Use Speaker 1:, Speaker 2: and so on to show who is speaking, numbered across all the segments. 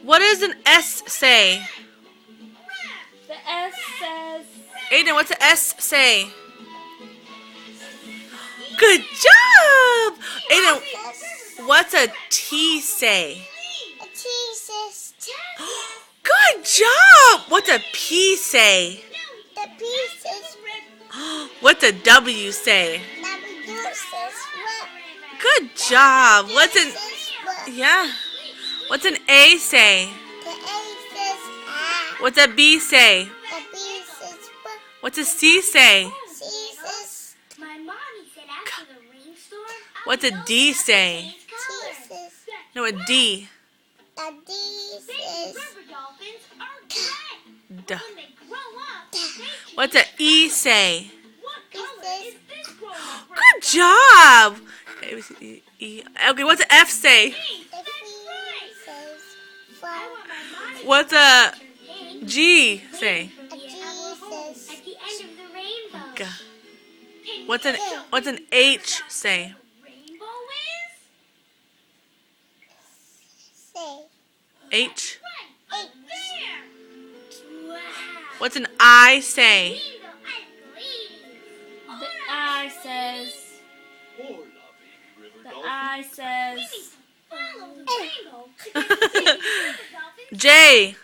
Speaker 1: What does an S say?
Speaker 2: The S says...
Speaker 1: Aiden, what's an S say? Good job! Aiden, what's a T say?
Speaker 3: A T says
Speaker 1: Good job! What's a P say?
Speaker 3: the P says
Speaker 1: What's a W say?
Speaker 3: W says what?
Speaker 1: Good job! What's an...
Speaker 3: Says what?
Speaker 1: Yeah. What's an A say?
Speaker 3: The A says ah.
Speaker 1: What's a B say?
Speaker 3: The B says what?
Speaker 1: What's a C say?
Speaker 3: C says
Speaker 4: My mommy said after the rainstorm,
Speaker 1: What's a D say?
Speaker 3: T says
Speaker 1: No, a D.
Speaker 3: the D says
Speaker 4: river dolphins are gray.
Speaker 1: Duh.
Speaker 4: When they grow up, they can
Speaker 1: What's a E say?
Speaker 4: what color is this grown up
Speaker 1: Good job! A, B, C, D, E. Okay, what's an F say?
Speaker 3: the P says what?
Speaker 1: What's a G say?
Speaker 3: A G says
Speaker 4: at the end of the rainbow?
Speaker 1: G.
Speaker 4: Can
Speaker 1: What's
Speaker 4: you
Speaker 1: an
Speaker 4: guess
Speaker 1: What's an H say?
Speaker 4: what rainbow is?
Speaker 3: say
Speaker 1: H.
Speaker 4: Right up there. Wow.
Speaker 1: What's an I say?
Speaker 4: Rainbow arcoíris.
Speaker 2: The I says... The I says...
Speaker 4: Follow the rainbow to get to see the river dolphins.
Speaker 1: J.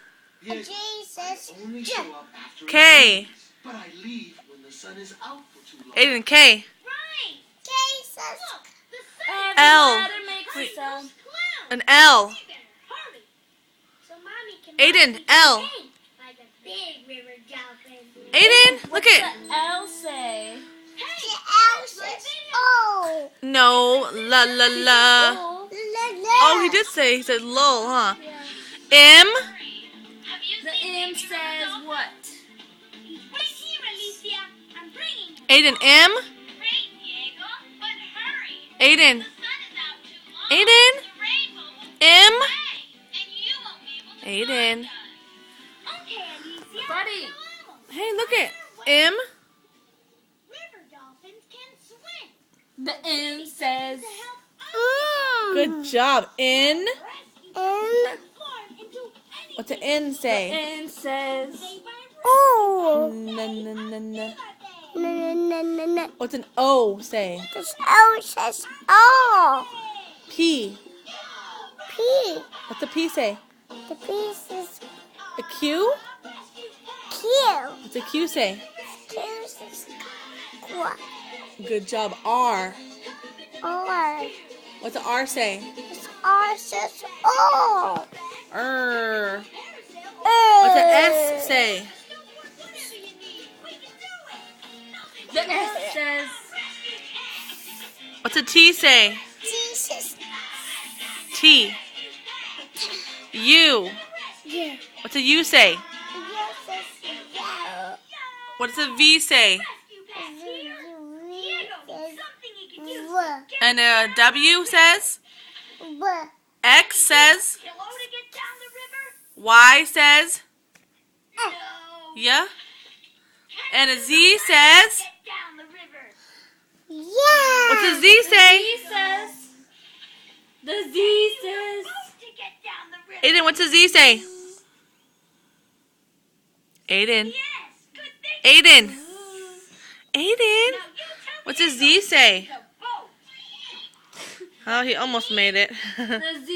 Speaker 3: a J says
Speaker 5: Only
Speaker 3: J.
Speaker 5: show up after it
Speaker 1: K.
Speaker 5: rains, but I leave when the sun is out for too long.
Speaker 1: Aiden, K.
Speaker 4: Right.
Speaker 3: K says
Speaker 4: Look, the sun
Speaker 2: Every
Speaker 1: L.
Speaker 2: letter makes a sound.
Speaker 4: cloud.
Speaker 1: An L.
Speaker 4: You better hurry. So mommy can
Speaker 1: Aiden,
Speaker 4: watch
Speaker 1: L.
Speaker 4: you sing like a big river dolphin.
Speaker 1: Aiden, look
Speaker 2: What's
Speaker 1: at.
Speaker 2: the L say?
Speaker 3: the L says O.
Speaker 1: No, la la la.
Speaker 2: Oh,
Speaker 1: Oh, he did say. He said lol, huh? M.
Speaker 4: Have you
Speaker 2: the
Speaker 4: seen
Speaker 2: M
Speaker 4: Baby
Speaker 2: says
Speaker 4: Rudolph?
Speaker 2: what?
Speaker 4: He's right here, Alicia. I'm bringing him.
Speaker 1: Aiden, M.
Speaker 4: Great, Diego, but hurry.
Speaker 1: Aiden.
Speaker 4: The sun is out too long.
Speaker 1: Aiden.
Speaker 4: The rainbow will
Speaker 1: M.
Speaker 4: fade, and you won't be able to
Speaker 1: Aiden.
Speaker 4: find us. Okay, Alicia.
Speaker 2: Buddy.
Speaker 4: we're almost
Speaker 1: Hey, look at M.
Speaker 4: River dolphins can swim.
Speaker 2: The N says...
Speaker 4: To help us
Speaker 1: Good job. N.
Speaker 3: N
Speaker 4: transform into anything
Speaker 1: What's an N say?
Speaker 2: N says...
Speaker 4: made by
Speaker 3: O.
Speaker 1: N, n, n, n.
Speaker 3: No, no, no, no, no.
Speaker 1: What's an O say?
Speaker 3: This O says O.
Speaker 1: P.
Speaker 3: P.
Speaker 1: What's a P say?
Speaker 3: The P says
Speaker 1: A Q.
Speaker 3: Q.
Speaker 1: What's a Q say?
Speaker 3: Q says what?
Speaker 1: Good job. R.
Speaker 3: R.
Speaker 1: What's an R say?
Speaker 3: This R says O.
Speaker 1: R. What's an S say?
Speaker 2: The S says...
Speaker 1: What's a T say?
Speaker 3: T says
Speaker 1: T. U.
Speaker 3: yeah.
Speaker 1: What's a U say?
Speaker 3: U says yeah.
Speaker 1: What's a V say?
Speaker 3: V says V.
Speaker 1: And a W says?
Speaker 3: V.
Speaker 1: X says?
Speaker 4: Hello to get down the river?
Speaker 1: Y says?
Speaker 4: No.
Speaker 1: Yeah. And a Z says?
Speaker 4: Get down the river.
Speaker 3: Yeah.
Speaker 1: What's a Z say?
Speaker 2: Z says... The Z says...
Speaker 4: Supposed to get down the river.
Speaker 1: Aiden, what's a Z say? Aiden.
Speaker 4: Yes, good thing.
Speaker 1: Aiden. Aiden.
Speaker 4: Now you tell
Speaker 1: What's
Speaker 4: me
Speaker 1: a Z say?
Speaker 4: the boat.
Speaker 1: Oh, he almost made it.
Speaker 2: The Z